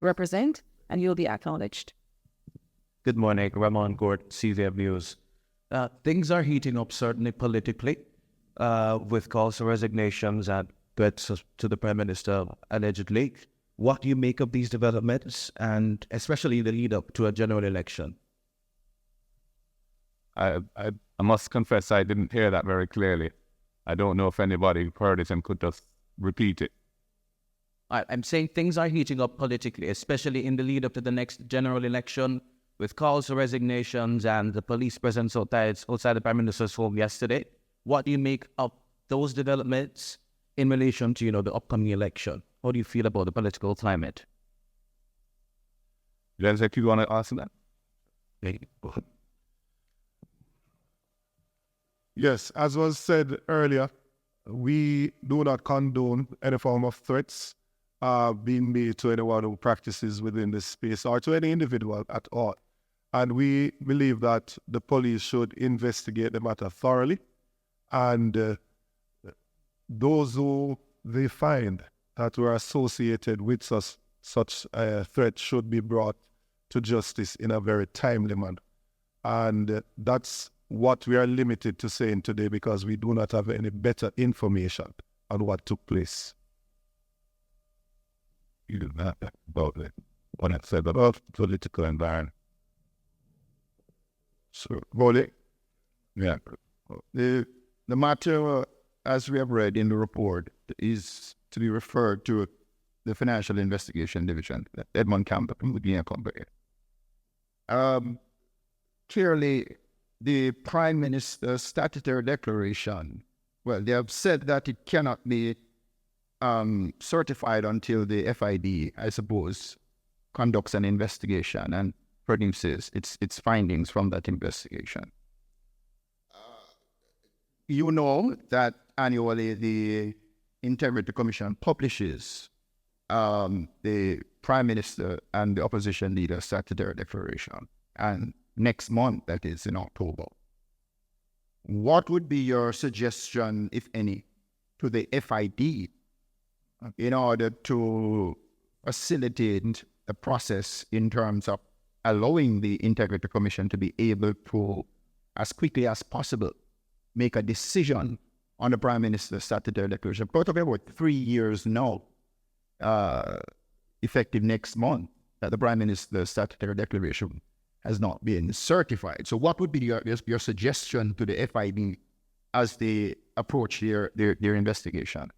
represent, and you'll be acknowledged. Good morning, Ramon Gord, CVM News. Things are heating up, certainly politically, with calls for resignations and threats to the Prime Minister, allegedly. What do you make of these developments, and especially the lead up to a general election? I must confess I didn't hear that very clearly. I don't know if anybody heard it and could just repeat it. I'm saying things are heating up politically, especially in the lead up to the next general election, with calls for resignations and the police presence outside the Prime Minister's home yesterday. What do you make of those developments in relation to, the upcoming election? How do you feel about the political climate? Jens, you want to answer that? Yes, as was said earlier, we do not condone any form of threats being made to anyone who practices within this space or to any individual at all. And we believe that the police should investigate the matter thoroughly, and those who they find that were associated with such threats should be brought to justice in a very timely manner. And that's what we are limited to saying today, because we do not have any better information on what took place. You do not about it. What I said about political environment. So, Bole, Yeah. the matter, as we have read in the report, is to be referred to the Financial Investigation Division, Edmund Campbell, with the company. Clearly, the Prime Minister's statutory declaration, well, they have said that it cannot be certified until the FID, I suppose, conducts an investigation and produces its findings from that investigation. You know that annually the Integrity Commission publishes the Prime Minister and the opposition leader's statutory declaration, and next month, that is in October. What would be your suggestion, if any, to the FID in order to facilitate the process in terms of allowing the Integrity Commission to be able to, as quickly as possible, make a decision on the Prime Minister's statutory declaration? We're talking about 3 years now, effective next month, that the Prime Minister's statutory declaration has not been certified. So what would be your suggestion to the FID as they approach their investigation?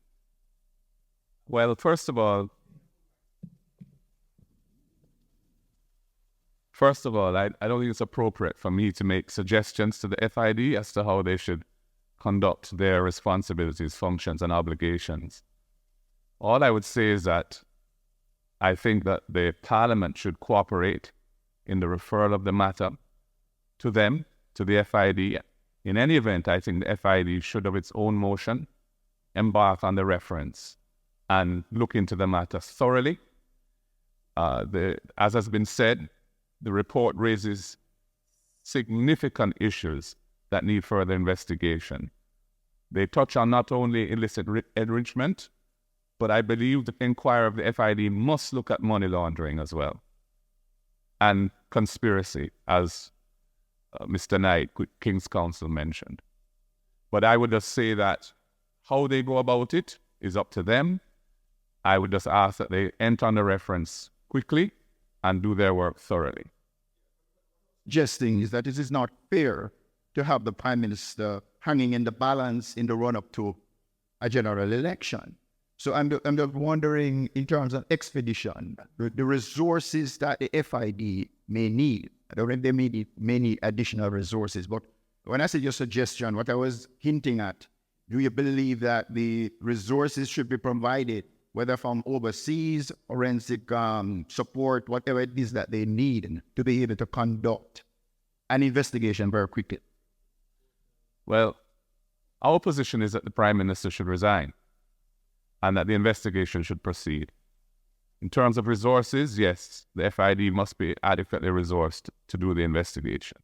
Well, first of all, I don't think it's appropriate for me to make suggestions to the FID as to how they should conduct their responsibilities, functions, and obligations. All I would say is that I think that the Parliament should cooperate in the referral of the matter to them, to the FID. In any event, I think the FID should, of its own motion, embark on the reference and look into the matter thoroughly. As has been said, the report raises significant issues that need further investigation. They touch on not only illicit enrichment, but I believe the inquiry of the FID must look at money laundering as well, and conspiracy, as Mr. Knight, King's Counsel, mentioned. But I would just say that how they go about it is up to them. I would just ask that they enter on the reference quickly and do their work thoroughly. Suggesting is that it is not fair to have the Prime Minister hanging in the balance in the run-up to a general election. So I'm just wondering, in terms of expedition, the resources that the FID may need. I don't know if they may need additional resources, but when I said your suggestion, what I was hinting at, do you believe that the resources should be provided, whether from overseas, forensic support, whatever it is that they need to be able to conduct an investigation very quickly? Well, our position is that the Prime Minister should resign and that the investigation should proceed. In terms of resources, yes, the FID must be adequately resourced to do the investigation.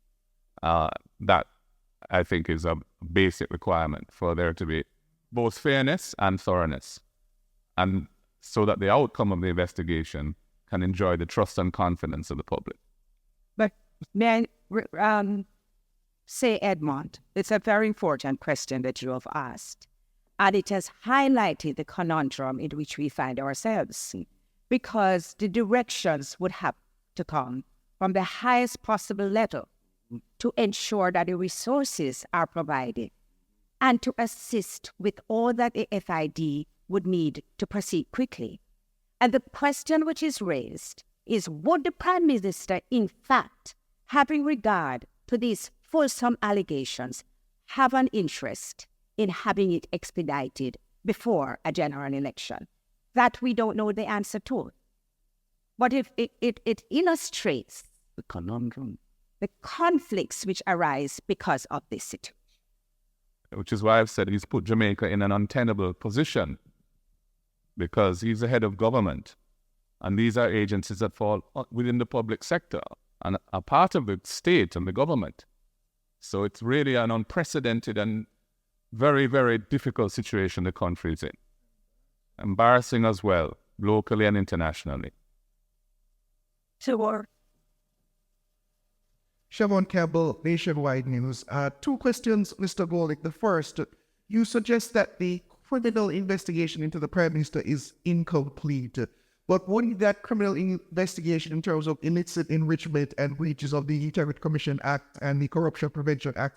That, I think, is a basic requirement for there to be both fairness and thoroughness, and so that the outcome of the investigation can enjoy the trust and confidence of the public. But may I say, Edmond, it's a very important question that you have asked. And it has highlighted the conundrum in which we find ourselves, because the directions would have to come from the highest possible level to ensure that the resources are provided and to assist with all that the FID would need to proceed quickly. And the question which is raised is, would the Prime Minister, in fact, having regard to these fulsome allegations, have an interest in having it expedited before a general election? That we don't know the answer to. But if it illustrates The conundrum. the conflicts which arise because of this situation. Which is why I've said he's put Jamaica in an untenable position, because he's the head of government, and these are agencies that fall within the public sector and are part of the state and the government. So it's really an unprecedented and very, very difficult situation the country is in. Embarrassing as well, locally and internationally. Sure. Siobhan Campbell, Nationwide News. Two questions, Mr. Golick. The first, you suggest that the criminal investigation into the Prime Minister is incomplete. But wouldn't that criminal investigation in terms of illicit enrichment and breaches of the Integrity Commission Act and the Corruption Prevention Act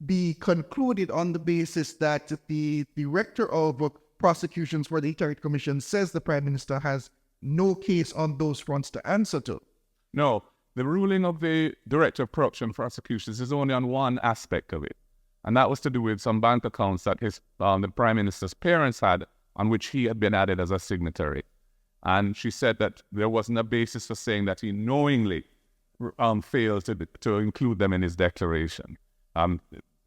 be concluded on the basis that the Director of Prosecutions for the Integrity Commission says the Prime Minister has no case on those fronts to answer to? No, the ruling of the Director of Corruption Prosecutions is only on one aspect of it, and that was to do with some bank accounts that the Prime Minister's parents had, on which he had been added as a signatory. And she said that there wasn't a basis for saying that he knowingly failed to include them in his declaration.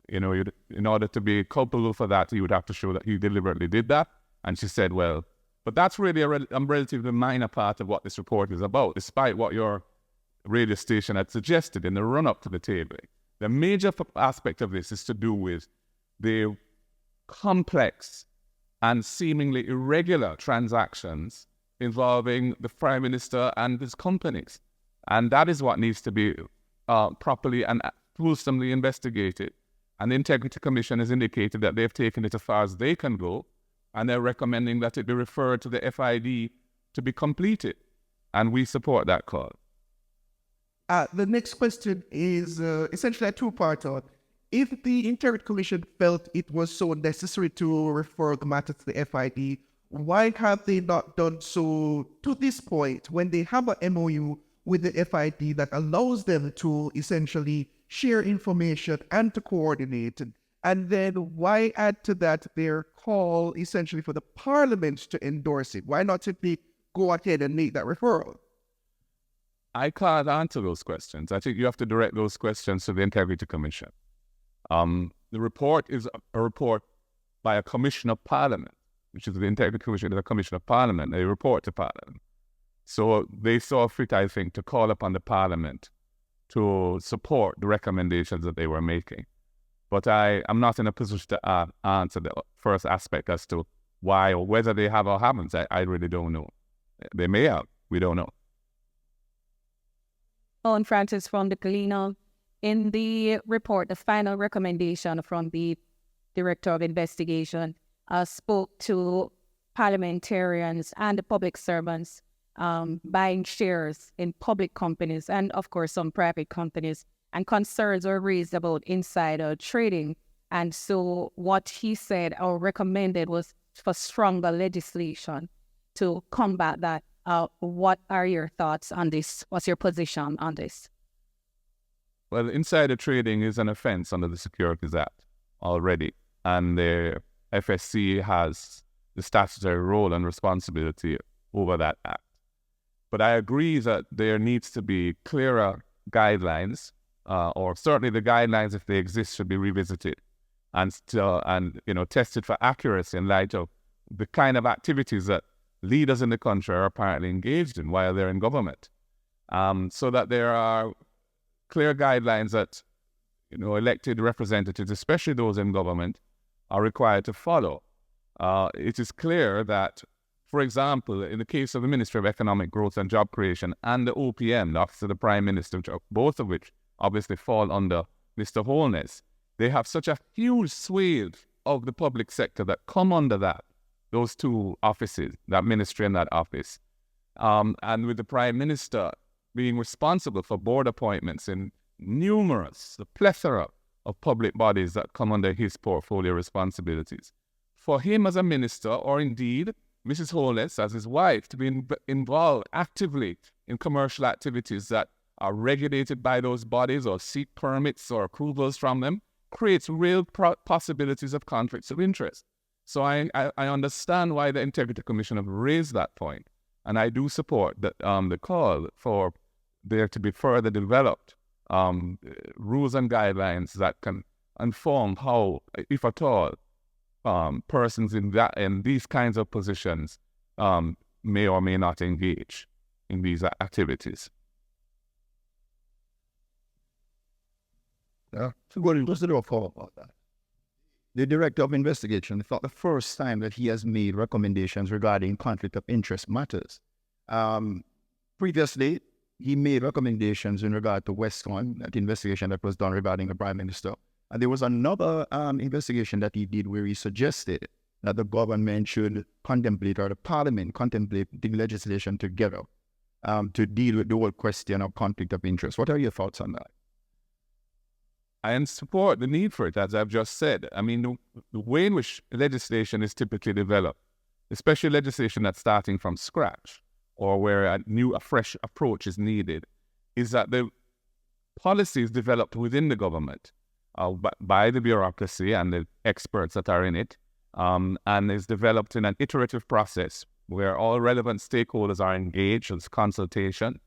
In order to be culpable for that, he would have to show that he deliberately did that. And she said, well, but that's really a relatively minor part of what this report is about, despite what your radio station had suggested in the run-up to the table. The major aspect of this is to do with the complex and seemingly irregular transactions involving the Prime Minister and his companies. And that is what needs to be properly and fulsomely investigated. And the Integrity Commission has indicated that they've taken it as far as they can go, and they're recommending that it be referred to the FID to be completed. And we support that call. The next question is essentially a two-parter. If the Integrity Commission felt it was so necessary to refer the matter to the FID, why have they not done so to this point when they have a MOU with the FID that allows them to essentially share information and to coordinate? And then why add to that their call essentially for the Parliament to endorse it? Why not simply go ahead and make that referral? I can't answer those questions. I think you have to direct those questions to the Integrity Commission. The report is a report by a Commission of Parliament, which is the Integrity Commission, is a Commission of Parliament. They report to Parliament. So they saw fit, I think, to call upon the Parliament to support the recommendations that they were making. But I'm not in a position to answer the first aspect as to why or whether they have or haven't. I really don't know. They may have. We don't know. Owen Francis from the Galena. In the report, the final recommendation from the Director of Investigation spoke to parliamentarians and the public servants buying shares in public companies and, of course, some private companies. And concerns were raised about insider trading. And so what he said or recommended was for stronger legislation to combat that. What are your thoughts on this? What's your position on this? Well, insider trading is an offense under the Securities Act already. And the FSC has the statutory role and responsibility over that act. But I agree that there needs to be clearer guidelines, or certainly the guidelines, if they exist, should be revisited and tested for accuracy in light of the kind of activities that leaders in the country are apparently engaged in while they're in government, so that there are clear guidelines that elected representatives, especially those in government, are required to follow. It is clear that for example, in the case of the Ministry of Economic Growth and Job Creation and the OPM, the Office of the Prime Minister, both of which obviously fall under Mr. Holness, they have such a huge swathe of the public sector that come under those two offices, that ministry and that office. And with the Prime Minister being responsible for board appointments in the plethora of public bodies that come under his portfolio responsibilities. For him as a minister, or indeed Mrs. Holness as his wife, to be involved actively in commercial activities that are regulated by those bodies or seek permits or approvals from them, creates real possibilities of conflicts of interest. So I understand why the Integrity Commission have raised that point, and I do support the call for there to be further developed rules and guidelines that can inform how, if at all, persons in these kinds of positions may or may not engage in these activities. Yeah, so what was the call about that? The Director of Investigation thought the first time that he has made recommendations regarding conflict of interest matters. Previously, he made recommendations in regard to Westcon, that investigation that was done regarding the Prime Minister. And there was another investigation that he did where he suggested that the government should contemplate, or the Parliament contemplate, the legislation together to deal with the whole question of conflict of interest. What are your thoughts on that? I support the need for it, as I've just said. I mean, the way in which legislation is typically developed, especially legislation that's starting from scratch or where a fresh approach is needed, is that the policy is developed within the government by the bureaucracy and the experts that are in it, and is developed in an iterative process where all relevant stakeholders are engaged in consultation,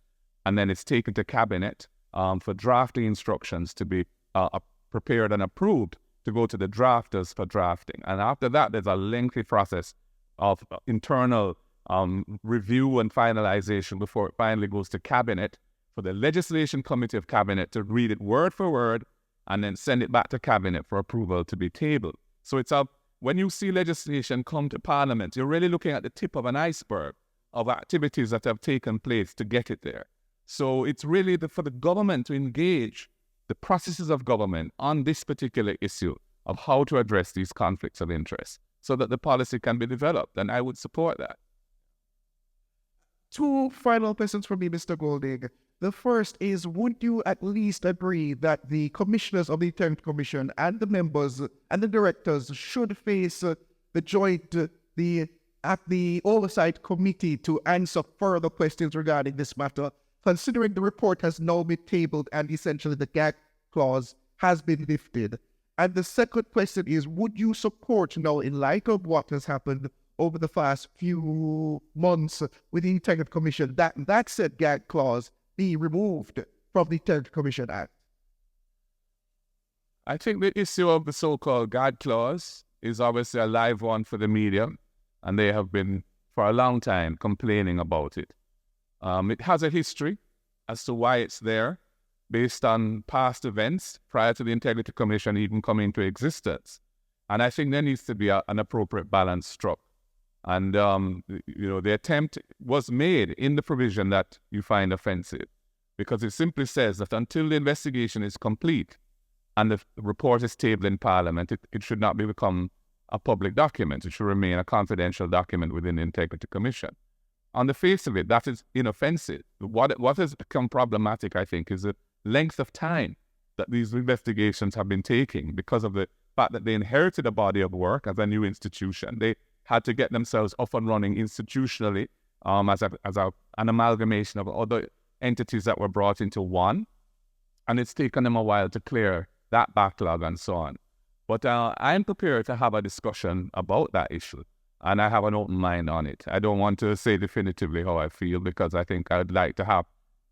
and then it's taken to cabinet for drafting instructions to be prepared and approved to go to the drafters for drafting. And after that, there's a lengthy process of internal review and finalization before it finally goes to cabinet for the legislation committee of cabinet to read it word for word and then send it back to cabinet for approval to be tabled. So it's when you see legislation come to parliament, you're really looking at the tip of an iceberg of activities that have taken place to get it there. So it's really for the government to engage the processes of government on this particular issue of how to address these conflicts of interest so that the policy can be developed, and I would support that. Two final questions from me, Mr. Golding. The first is, would you at least agree that the commissioners of the Integrity Commission and the members and the directors should face the oversight committee to answer further questions regarding this matter, considering the report has now been tabled and essentially the gag clause has been lifted? And the second question is, would you support now, in light of what has happened over the past few months with the Integrity Commission, that said gag clause be removed from the Integrity Commission Act? I think the issue of the so-called gag clause is obviously a live one for the media, and they have been for a long time complaining about it. It has a history as to why it's there, based on past events prior to the Integrity Commission even coming into existence. And I think there needs to be an appropriate balance struck. And, the attempt was made in the provision that you find offensive, because it simply says that until the investigation is complete and the report is tabled in Parliament, it should not become a public document. It should remain a confidential document within the Integrity Commission. On the face of it, that is inoffensive. What has become problematic, I think, is the length of time that these investigations have been taking because of the fact that they inherited a body of work as a new institution. They had to get themselves up and running institutionally as an amalgamation of other entities that were brought into one. And it's taken them a while to clear that backlog and so on. But I'm prepared to have a discussion about that issue, and I have an open mind on it. I don't want to say definitively how I feel, because I think I'd like to have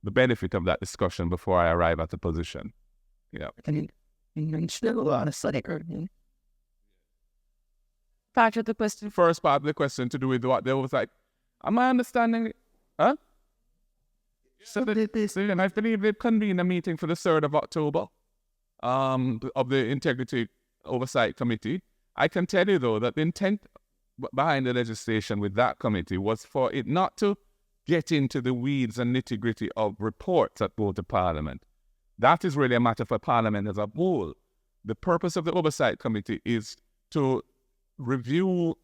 the benefit of that discussion before I arrive at the position. Yeah. Part of the question. First part of the question to do with what there was like, am I understanding? Huh? So I believe they convened a meeting for the 3rd of October of the Integrity Oversight Committee. I can tell you, though, that the intent behind the legislation with that committee was for it not to get into the weeds and nitty-gritty of reports that go to Parliament. That is really a matter for Parliament as a whole. The purpose of the Oversight Committee is to review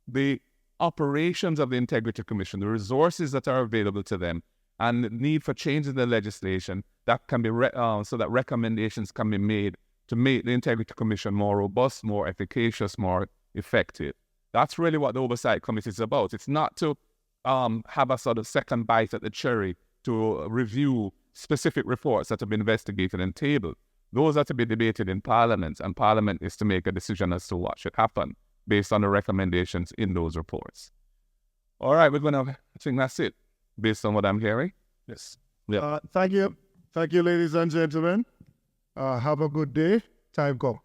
the operations of the Integrity Commission, the resources that are available to them, and the need for changes in the legislation that can be so that recommendations can be made to make the Integrity Commission more robust, more efficacious, more effective. That's really what the Oversight Committee is about. It's not to have a sort of second bite at the cherry to review specific reports that have been investigated and tabled. Those are to be debated in Parliament, and Parliament is to make a decision as to what should happen based on the recommendations in those reports. All right, I think that's it, based on what I'm hearing. Yes. Yeah. Thank you. Thank you, ladies and gentlemen. Have a good day. Time come.